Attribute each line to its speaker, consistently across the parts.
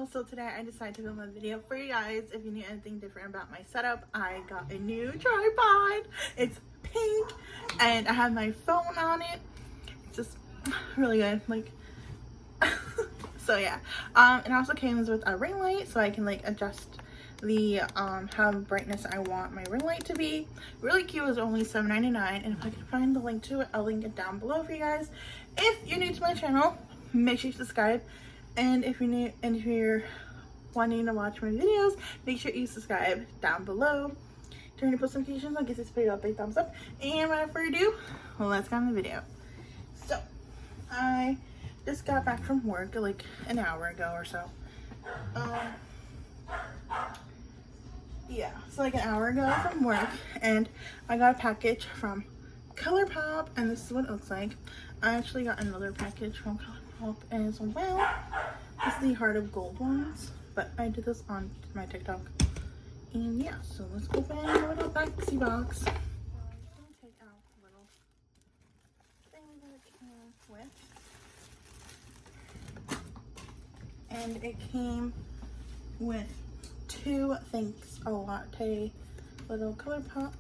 Speaker 1: y'all, so today I decided to film a video for you guys. If you need anything different about my setup, I got a new tripod. It's pink and I have my phone on it. It's just really good, like so yeah. It also comes with a ring light, so I can like adjust the how brightness I want my ring light to be. Really cute. It was only $7.99, and if I can find the link to it, I'll link it down below for you guys. If you're new to my channel, make sure you subscribe, and if you're wanting to watch my videos, make sure you subscribe down below. Turn your post notifications on, give this video a big thumbs up, and without further ado, let's get on the video. So I just got back from work like an hour ago or so. Yeah, so like an hour ago from work, and I got a package from Colurpop, and this is what it looks like. I actually got another package from Colurpop as well. This is the Heart of Gold ones, but I did this on my TikTok. And yeah, so let's open the little boxy box. I'm gonna take out the little thing that it came with. And it came with two thanks a latte little Colurpop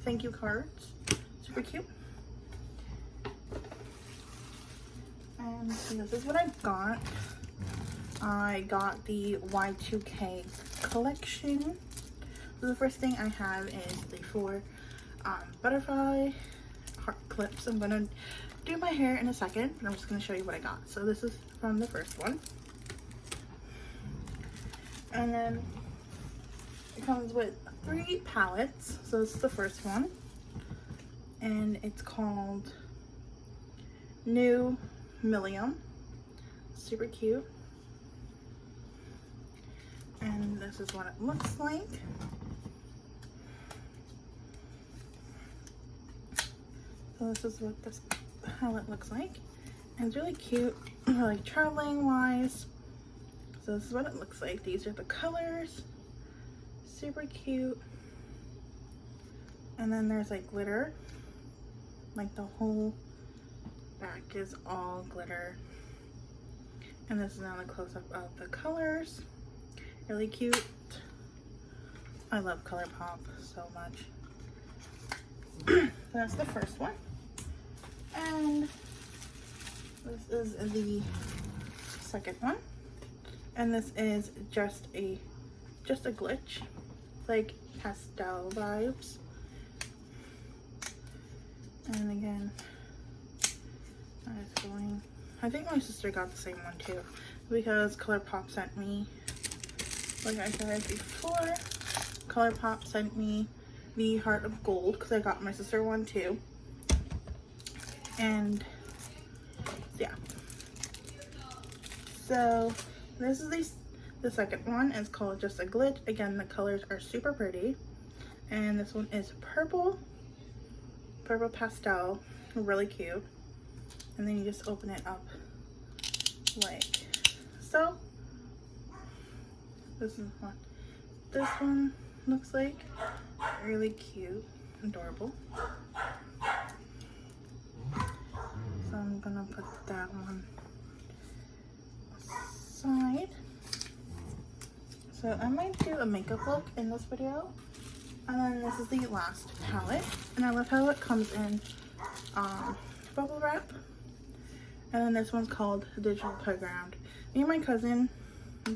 Speaker 1: thank you cards. Super cute. And this is what I got. I got the Y2K collection. So the first thing I have is the 4 butterfly heart clips. I'm gonna do my hair in a second, but I'm just gonna show you what I got. So this is from the first one. And then it comes with 3 palettes. So this is the first one, and it's called New Millium. Super cute. And this is what it looks like. So this is what how it looks like. And it's really cute, like traveling wise. So this is what it looks like. These are the colors. Super cute. And then there's like glitter. Like the whole back is all glitter. And this is now the close-up of the colors. Really cute. I love Colurpop so much. So that's the first one. And this is the second one. And this is just a glitch, like pastel vibes. And again, I think my sister got the same one too, because Colurpop sent me, like I said before, Colurpop sent me the Heart of Gold, because I got my sister one too. And yeah, so this is the second one. It's called Just a Glitch. Again, the colors are super pretty, and this one is purple pastel, really cute. And then you just open it up like so. This is what this one looks like. Really cute, adorable. So I'm gonna put that one aside. So I might do a makeup look in this video. And then this is the last palette, and I love how it comes in bubble wrap. And then this one's called Digital Playground. Me and my cousin,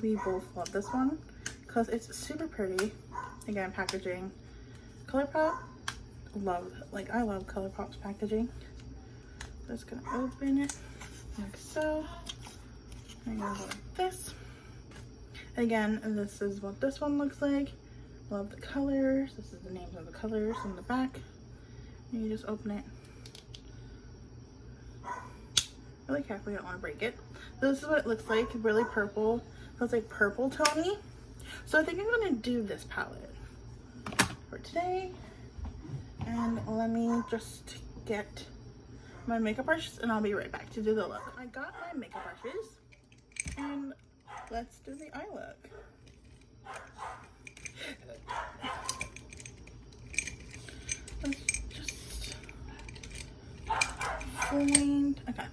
Speaker 1: we both love this one because it's super pretty. Again, packaging. Colurpop, I love Colurpop's packaging. Just gonna open it like so. I'm gonna go like this. Again, this is what this one looks like. Love the colors. This is the names of the colors on the back. And you just open it really carefully. You don't want to break it. So this is what it looks like. Really purple. So it's like purple tony. So I think I'm gonna do this palette for today. And let me just get my makeup brushes, and I'll be right back to do the look. I got my makeup brushes, and let's do the eye look. Let's just find, okay.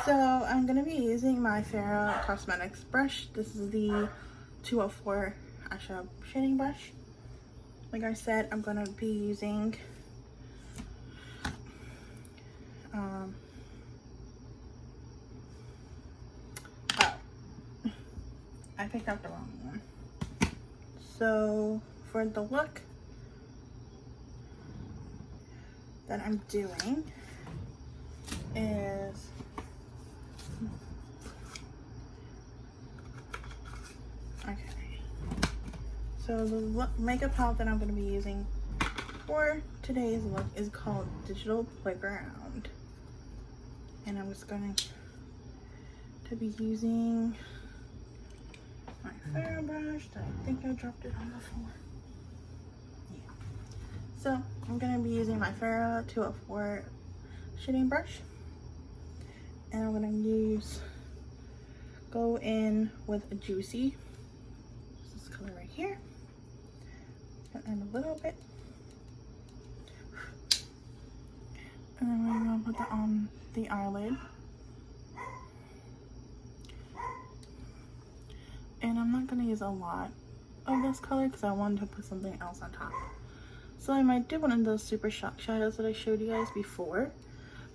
Speaker 1: So I'm going to be using my Farrah Cosmetics brush. This is the 204 eyeshadow shading brush. Like I said, I'm going to be using I picked up the wrong one. So for the look that I'm doing is okay. So the makeup palette that I'm going to be using for today's look is called Digital Playground, and I'm just going to be using my Farrah brush that I think I dropped it on the floor. Yeah. So I'm going to be using my Farrah 204 shading brush, and I'm going to go in with a Juicy. This color right here, and a little bit, and then we're going to put that on the eyelid. And I'm not going to use a lot of this color because I wanted to put something else on top. So I might do one of those super shock shadows that I showed you guys before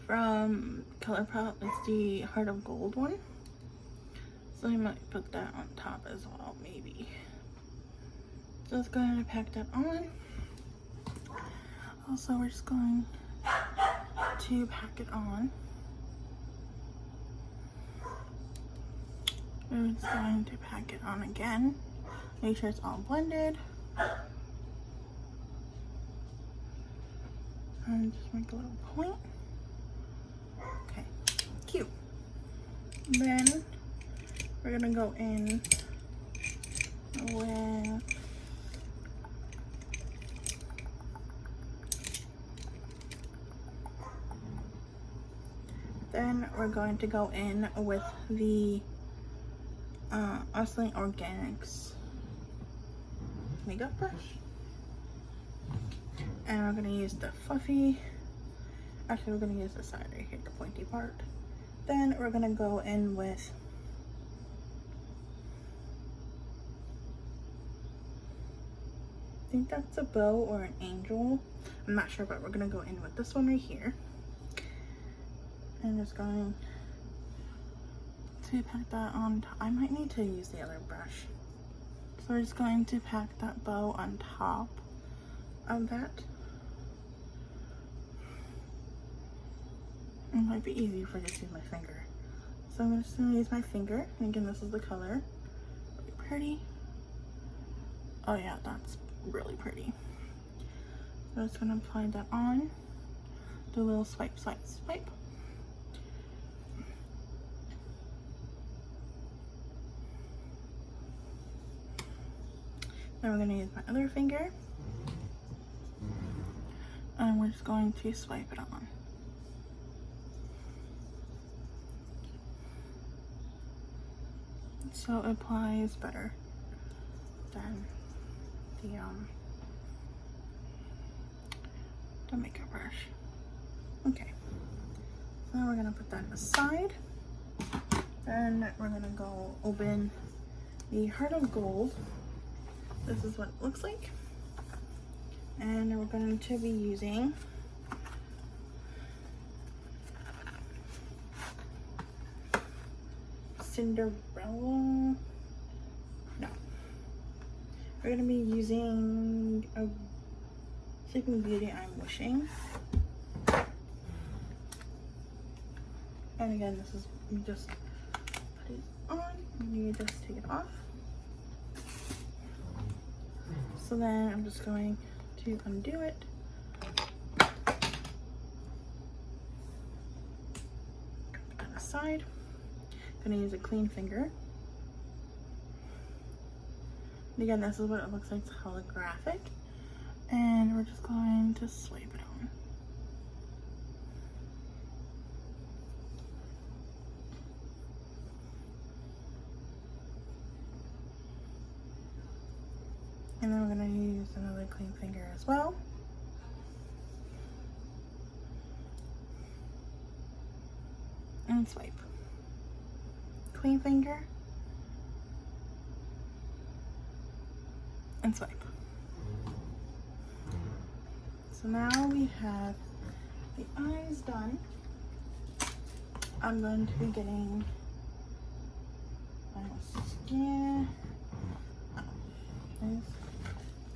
Speaker 1: from Colurpop. It's the Heart of Gold one. So I might put that on top as well, maybe. So let's go ahead and pack that on. Also, we're just going to pack it on. We're just going to pack it on again. Make sure it's all blended. And just make a little point. Okay, cute. Then we're gonna go in with the Rustling Organics makeup brush, and we're gonna use the fluffy. Actually, we're gonna use the side right here, the pointy part. Then we're gonna go in with I think that's a bow or an angel. I'm not sure, but we're gonna go in with this one right here. And just going to pack that on top. I might need to use the other brush. So we're just going to pack that bow on top of that. It might be easier if I just use my finger. So I'm just gonna use my finger. And again, this is the color. Really pretty. Oh yeah, that's really pretty. So I'm just gonna apply that on. Do a little swipe, swipe, swipe. Then we're gonna use my other finger. And we're just going to swipe it on. So it applies better than the makeup brush. Okay, so now we're gonna put that aside. Then we're gonna go open the Heart of Gold. This is what it looks like. And we're going to be using Cinderella. No. We're going to be using a Sleeping Beauty I'm Wishing. And again, this is, you just put it on and you just take it off. So then I'm just going to undo it. Put that aside. I'm gonna use a clean finger. And again, this is what it looks like. It's holographic. And we're just going to swipe it on. And then we're going to use another clean finger as well. and swipe. Queen finger and swipe. So now we have the eyes done. I'm going to be getting my mascara.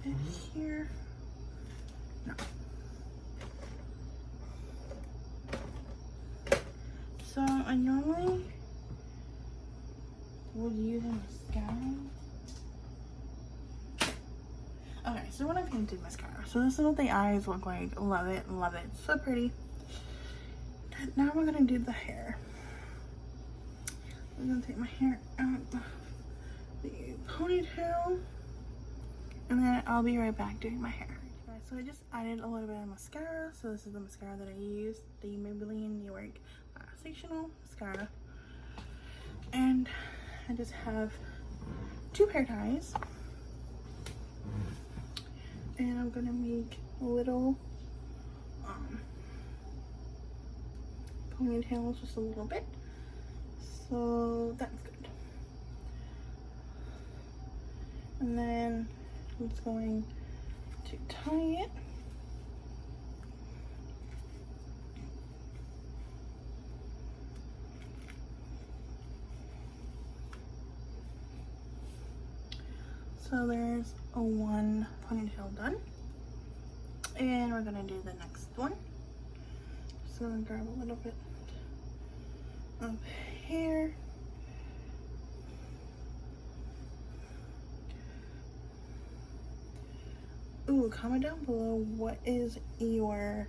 Speaker 1: Is it here? No. So I normally would use a mascara. Okay, so when I'm going to do mascara, so this is what the eyes look like. Love it, love it. So pretty. Now we're gonna do the hair. I'm gonna take my hair out of the ponytail, and then I'll be right back doing my hair. Okay, so I just added a little bit of mascara. So this is the mascara that I use, the Maybelline New York Sensational Mascara. And I just have 2 hair ties. And I'm gonna make a little ponytails, just a little bit. So that's good. And then I'm just going to tie it. So there's a 1 ponytail done. And we're gonna do the next one. So I'm gonna grab a little bit of hair. Ooh, comment down below what is your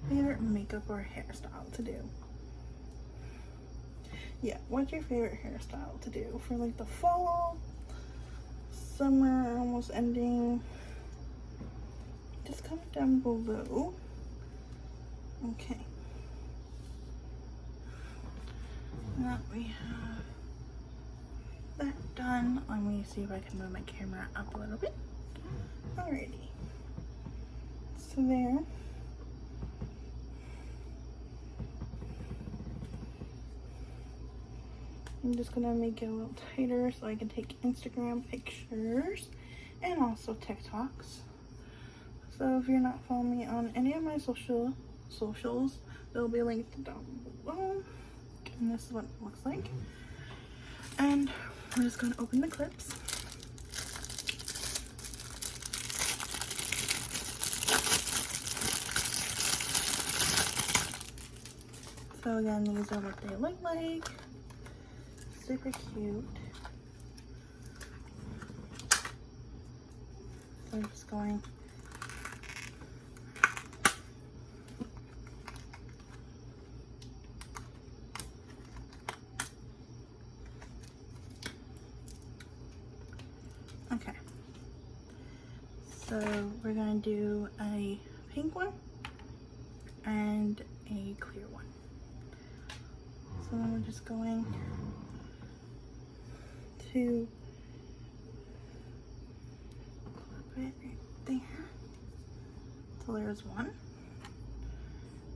Speaker 1: favorite makeup or hairstyle to do. Yeah, what's your favorite hairstyle to do for like the fall, summer almost ending? Just comment down below. Okay. Now we have that done. Let me see if I can move my camera up a little bit. Alrighty. So there. I'm just gonna make it a little tighter so I can take Instagram pictures and also TikToks. So if you're not following me on any of my socials, they'll be linked down below. And this is what it looks like. And we're just gonna open the clips. So again, these are what they look like. Super cute. So I'm just going okay. So we're gonna do a pink one and a clear one. So then we're just going to clip it right there. So there's one.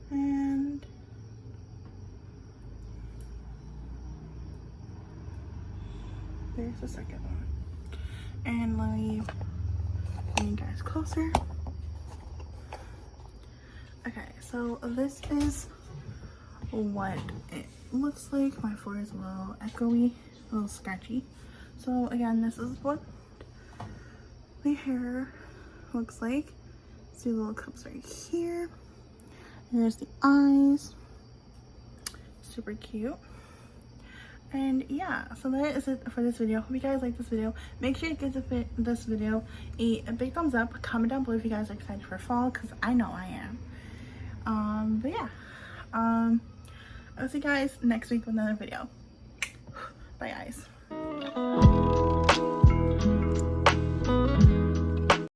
Speaker 1: And there's the second one. And let me bring you guys closer. Okay, so this is what it looks like. My floor is a little echoey, a little scratchy. So again, this is what the hair looks like. See the little cups right here. There's the eyes. Super cute. And yeah, so that is it for this video. Hope you guys like this video. Make sure you give this video a big thumbs up. Comment down below if you guys are excited for fall, because I know I am. But yeah, I'll see you guys next week with another video. Bye guys.